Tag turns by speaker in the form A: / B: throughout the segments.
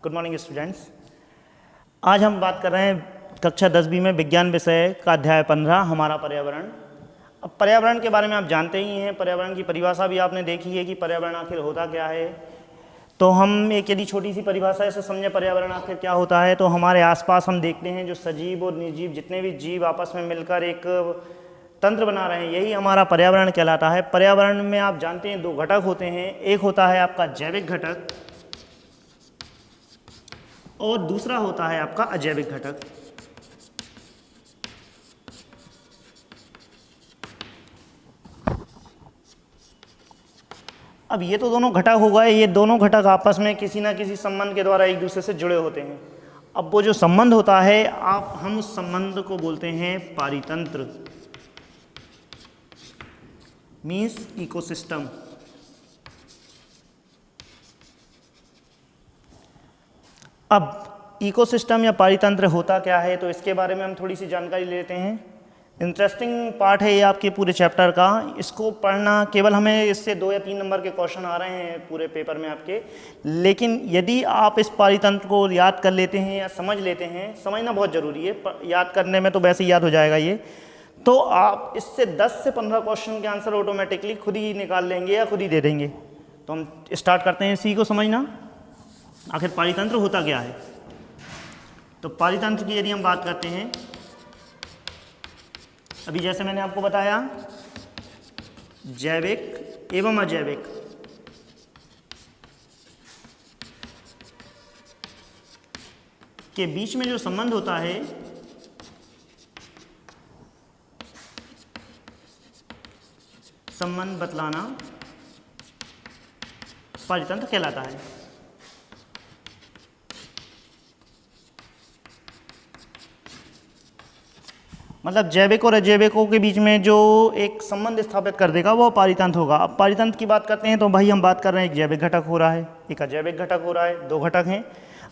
A: Good morning students. आज हम बात कर रहे हैं कक्षा 10वीं में विज्ञान विषय का अध्याय 15 हमारा पर्यावरण। अब पर्यावरण के बारे में आप जानते ही हैं, पर्यावरण की परिभाषा भी आपने देखी है कि पर्यावरण आखिर होता क्या है। तो हम एक यदि छोटी सी परिभाषा से समझें पर्यावरण आखिर क्या होता है, तो हमारे आसपास हम देखते हैं जो सजीव और निर्जीव जितने भी जीव आपस में मिलकर एक तंत्र बना रहे हैं, यही हमारा पर्यावरण कहलाता है। पर्यावरण में आप जानते हैं दो घटक होते हैं, एक होता है आपका जैविक घटक और दूसरा होता है आपका अजैविक घटक। अब ये तो दोनों घटक हो गए, ये दोनों घटक आपस में किसी ना किसी संबंध के द्वारा एक दूसरे से जुड़े होते हैं। अब वो जो संबंध होता है हम उस संबंध को बोलते हैं पारितंत्र, मीन्स इकोसिस्टम। अब इकोसिस्टम या पारितंत्र होता क्या है, तो इसके बारे में हम थोड़ी सी जानकारी लेते हैं। इंटरेस्टिंग पार्ट है ये आपके पूरे चैप्टर का। इसको पढ़ना केवल हमें इससे 2 या 3 नंबर के क्वेश्चन आ रहे हैं पूरे पेपर में आपके, लेकिन यदि आप इस पारितंत्र को याद कर लेते हैं या समझ लेते हैं, समझना बहुत ज़रूरी है, याद करने में तो वैसे ही याद हो जाएगा ये, तो आप इससे 10 से 15 क्वेश्चन के आंसर ऑटोमेटिकली खुद ही निकाल लेंगे या खुद ही दे देंगे। तो हम स्टार्ट करते हैं इसी को समझना, आखिर पारितंत्र होता क्या है। तो पारितंत्र की यदि हम बात करते हैं, अभी जैसे मैंने आपको बताया जैविक एवं अजैविक, के बीच में जो संबंध होता है संबंध बतलाना पारितंत्र कहलाता है। मतलब जैविक और अजैविकों के बीच में जो एक संबंध स्थापित कर देगा वो पारितंत्र होगा। अब पारितंत्र की बात करते हैं तो भाई हम बात कर रहे हैं एक जैविक घटक हो रहा है, एक अजैविक घटक हो रहा है, 2 घटक हैं।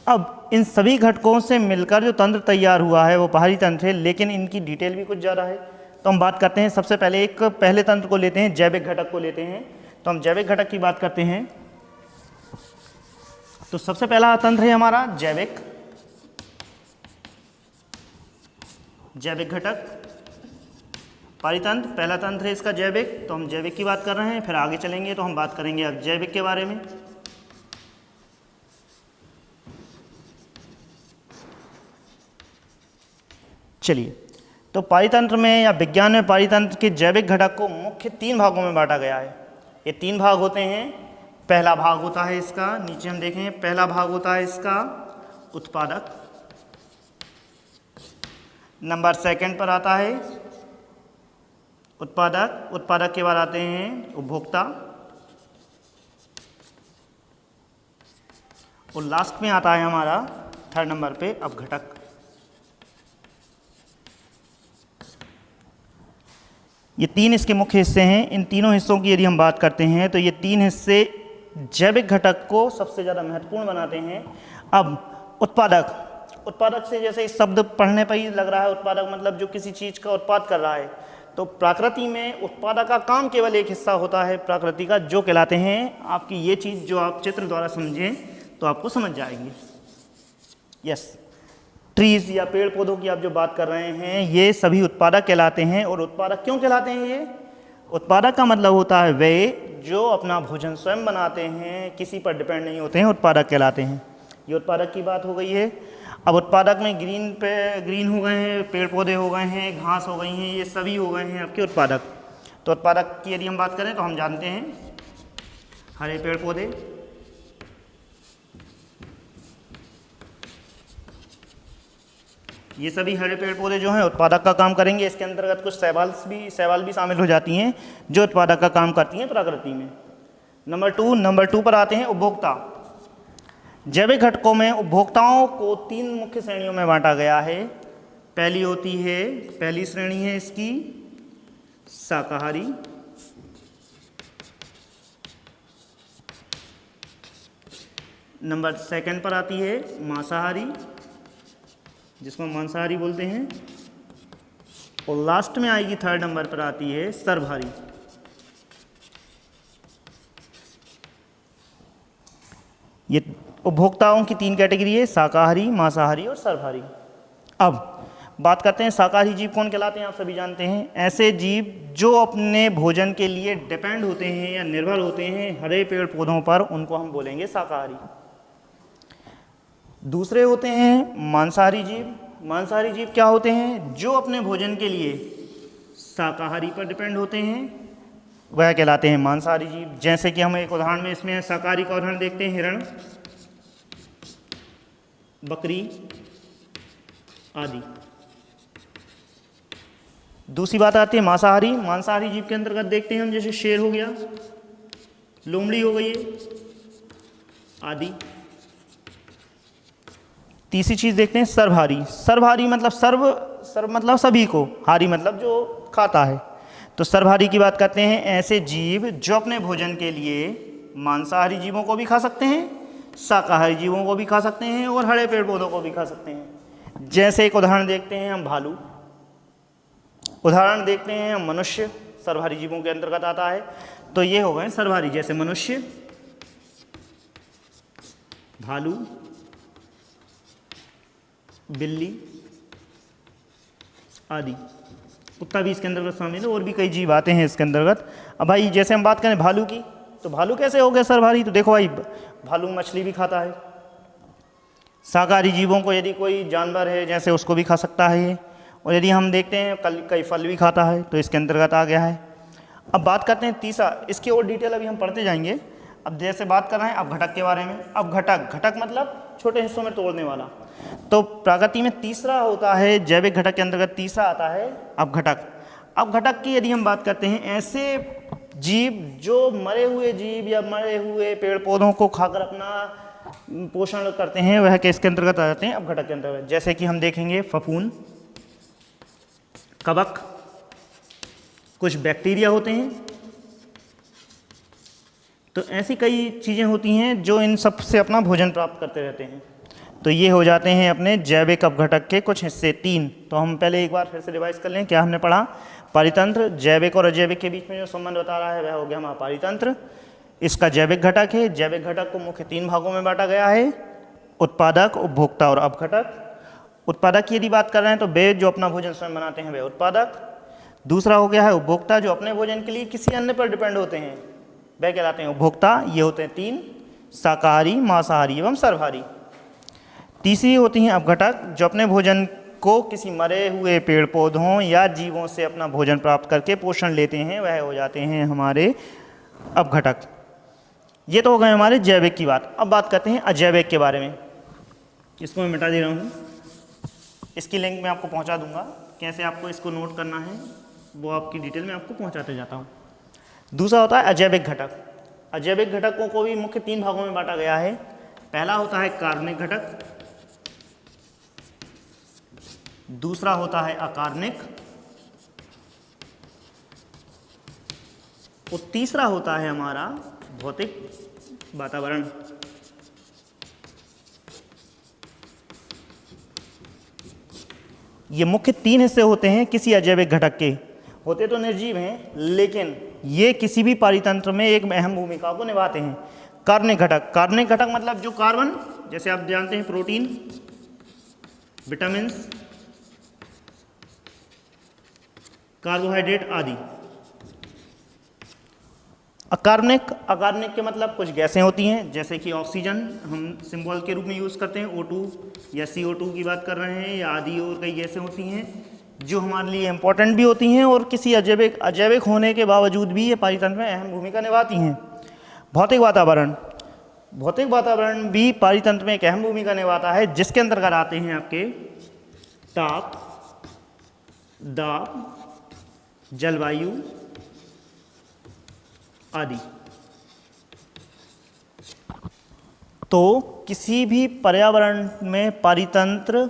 A: अब इन सभी घटकों से मिलकर जो तंत्र तैयार हुआ है वो पारितंत्र है, लेकिन इनकी डिटेल भी कुछ ज़्यादा है। तो हम बात करते हैं सबसे पहले पहले तंत्र को लेते हैं, जैविक घटक को लेते हैं। तो हम जैविक घटक की बात करते हैं तो सबसे पहला तंत्र है हमारा जैविक घटक। पारितंत्र पहला तंत्र है इसका जैविक, तो हम जैविक की बात कर रहे हैं। फिर आगे चलेंगे तो हम बात करेंगे अब जैविक के बारे में। चलिए, तो पारितंत्र में या विज्ञान में पारितंत्र के जैविक घटक को मुख्य 3 भागों में बांटा गया है। ये 3 भाग होते हैं। पहला भाग होता है इसका, नीचे हम देखें, पहला भाग होता है इसका उत्पादक। नंबर 2 पर आता है उत्पादक के बाद आते हैं उपभोक्ता, और लास्ट में आता है हमारा 3rd नंबर पे अपघटक। ये 3 इसके मुख्य हिस्से हैं। इन तीनों हिस्सों की यदि हम बात करते हैं तो ये 3 हिस्से जैविक घटक को सबसे ज़्यादा महत्वपूर्ण बनाते हैं। अब उत्पादक से जैसे इस शब्द पढ़ने पर ही लग रहा है, उत्पादक मतलब जो किसी चीज़ का उत्पाद कर रहा है। तो प्रकृति में उत्पादक का काम केवल एक हिस्सा होता है प्रकृति का, जो कहलाते हैं आपकी ये चीज़ जो आप चित्र द्वारा समझें तो आपको समझ जाएंगे। यस, ट्रीज या पेड़ पौधों की आप जो बात कर रहे हैं ये सभी उत्पादक कहलाते हैं। और उत्पादक क्यों कहलाते हैं ये? उत्पादक का मतलब होता है वे जो अपना भोजन स्वयं बनाते हैं, किसी पर डिपेंड नहीं होते हैं, उत्पादक कहलाते हैं। ये उत्पादक की बात हो गई है। अब उत्पादक में ग्रीन हो गए हैं, पेड़ पौधे हो गए हैं, घास हो गई हैं, ये सभी हो गए हैं आपके उत्पादक। तो उत्पादक की यदि हम बात करें तो हम जानते हैं हरे पेड़ पौधे, ये सभी हरे पेड़ पौधे जो हैं उत्पादक का काम करेंगे। इसके अंतर्गत कुछ शैवाल भी शामिल हो जाती हैं जो उत्पादक का काम करती हैं प्रकृति में। नंबर 2 पर आते हैं उपभोक्ता। जैविक घटकों में उपभोक्ताओं को 3 मुख्य श्रेणियों में बांटा गया है। पहली श्रेणी है इसकी शाकाहारी, नंबर 2 पर आती है मांसाहारी, जिसको मांसाहारी बोलते हैं, और लास्ट में आएगी 3rd नंबर पर आती है सर्वहारी। ये उपभोक्ताओं की 3 कैटेगरी है, शाकाहारी, मांसाहारी और सर्वहारी। अब बात करते हैं शाकाहारी जीव कौन कहलाते हैं। आप सभी जानते हैं ऐसे जीव जो अपने भोजन के लिए डिपेंड होते हैं या निर्भर होते हैं हरे पेड़ पौधों पर, उनको हम बोलेंगे शाकाहारी। दूसरे होते हैं मांसाहारी जीव। मांसाहारी जीव क्या होते हैं? जो अपने भोजन के लिए शाकाहारी पर डिपेंड होते हैं, वह कहलाते हैं मांसाहारी जीव। जैसे कि हम एक उदाहरण में इसमें शाकाहारी का उदाहरण देखते हैं, हिरण, बकरी आदि। दूसरी बात आती है मांसाहारी। मांसाहारी जीव के अंतर्गत देखते हैं हम, जैसे शेर हो गया, लोमड़ी हो गई आदि। तीसरी चीज देखते हैं सर्वहारी। सर्वहारी मतलब सर्व मतलब सभी को, हारी मतलब जो खाता है। तो सर्वहारी की बात करते हैं ऐसे जीव जो अपने भोजन के लिए मांसाहारी जीवों को भी खा सकते हैं, शाकाहारी जीवों को भी खा सकते हैं और हरे पेड़ पौधों को भी खा सकते हैं। जैसे एक उदाहरण देखते हैं हम भालू, उदाहरण देखते हैं हम मनुष्य, सर्वहारी जीवों के अंतर्गत आता है। तो ये हो गए सर्वहारी, जैसे मनुष्य, भालू, बिल्ली आदि। कुत्ता भी इसके अंतर्गत शामिल है और भी कई जीव आते हैं इसके अंतर्गत। अब भाई जैसे हम बात करें भालू की, तो भालू कैसे हो गया सर्वहारी? तो देखो भाई, भालू मछली भी खाता है। शाकाहारी जीवों को यदि कोई जानवर है जैसे उसको भी खा सकता है ये। और यदि हम देखते हैं कई फल भी खाता है, तो इसके अंतर्गत आ गया है। अब बात करते हैं तीसरा, इसकी और डिटेल अभी हम पढ़ते जाएंगे। अब जैसे बात कर रहे हैं अब घटक के बारे में। अब घटक मतलब छोटे हिस्सों में तोड़ने वाला। तो प्रकृति में तीसरा होता है, जैविक घटक के अंतर्गत तीसरा आता है अपघटक। अपघटक की यदि हम बात करते हैं, ऐसे जीव जो मरे हुए जीव या मरे हुए पेड़ पौधों को खाकर अपना पोषण करते हैं, वह किसके अंतर्गत आ जाते हैं? अपघटक के अंतर्गत। जैसे कि हम देखेंगे फफूंद, कवक, कुछ बैक्टीरिया होते हैं। तो ऐसी कई चीज़ें होती हैं जो इन सब से अपना भोजन प्राप्त करते रहते हैं। तो ये हो जाते हैं अपने जैविक अपघटक के कुछ हिस्से 3। तो हम पहले एक बार फिर से रिवाइज कर लें, क्या हमने पढ़ा? पारितंत्र, जैविक और अजैविक के बीच में जो संबंध बता रहा है वह हो गया हमारा पारितंत्र। इसका जैविक घटक है। जैविक घटक को मुख्य 3 भागों में बांटा गया है, उत्पादक, उपभोक्ता और अपघटक। उत्पादक की यदि बात कर रहे हैं तो वे जो अपना भोजन स्वयं बनाते हैं वे उत्पादक। दूसरा हो गया है उपभोक्ता, जो अपने भोजन के लिए किसी अन्य पर डिपेंड होते हैं, वे कहलाते हैं उपभोक्ता। ये होते हैं 3, शाकाहारी, मांसाहारी एवं सर्वहारी। तीसरी होती हैं अपघटक, जो अपने भोजन को किसी मरे हुए पेड़ पौधों या जीवों से अपना भोजन प्राप्त करके पोषण लेते हैं, वह हो जाते हैं हमारे अपघटक। ये तो हो गए हमारे जैविक की बात। अब बात करते हैं अजैविक के बारे में। इसको मैं मिटा दे रहा हूँ, इसकी लिंक मैं आपको पहुँचा दूंगा, कैसे आपको इसको नोट करना है वो आपकी डिटेल में आपको पहुँचाते जाता हूँ। दूसरा होता है अजैविक घटक। अजैविक घटकों को भी मुख्य 3 भागों में बांटा गया है। पहला होता है कार्बनिक घटक, दूसरा होता है अकार्बनिक और तीसरा होता है हमारा भौतिक वातावरण। ये मुख्य 3 हिस्से होते हैं किसी अजैविक घटक के। होते तो निर्जीव हैं, लेकिन ये किसी भी पारितंत्र में एक अहम भूमिका को निभाते हैं। कार्बनिक घटक, कार्बनिक घटक मतलब जो कार्बन, जैसे आप जानते हैं प्रोटीन, विटामिन, कार्बोहाइड्रेट आदि। अकार्बनिक के मतलब कुछ गैसें होती हैं, जैसे कि ऑक्सीजन हम सिंबल के रूप में यूज़ करते हैं, O2 या CO2 की बात कर रहे हैं, या आदि और कई गैसें होती हैं जो हमारे लिए इम्पोर्टेंट भी होती हैं और किसी अजैविक होने के बावजूद भी ये पारितंत्र में अहम भूमिका निभाती हैं। भौतिक वातावरण भी पारितंत्र में एक अहम भूमिका निभाता है, जिसके अंतर्गत आते हैं आपके ताप, दाब, जलवायु आदि। तो किसी भी पर्यावरण में पारितंत्र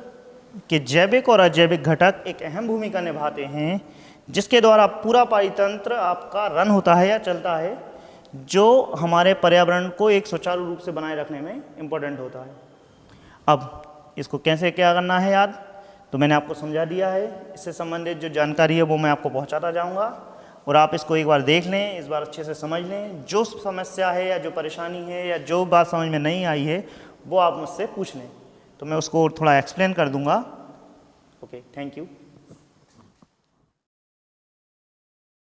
A: के जैविक और अजैविक घटक एक अहम भूमिका निभाते हैं, जिसके द्वारा पूरा पारितंत्र आपका रन होता है या चलता है, जो हमारे पर्यावरण को एक सुचारू रूप से बनाए रखने में इम्पोर्टेंट होता है। अब इसको कैसे क्या करना है याद, तो मैंने आपको समझा दिया है। इससे संबंधित जो जानकारी है वो मैं आपको पहुंचाता जाऊंगा और आप इसको एक बार देख लें, इस बार अच्छे से समझ लें। जो समस्या है या जो परेशानी है या जो बात समझ में नहीं आई है वो आप मुझसे पूछ लें, तो मैं उसको थोड़ा एक्सप्लेन कर दूंगा। Okay, thank you.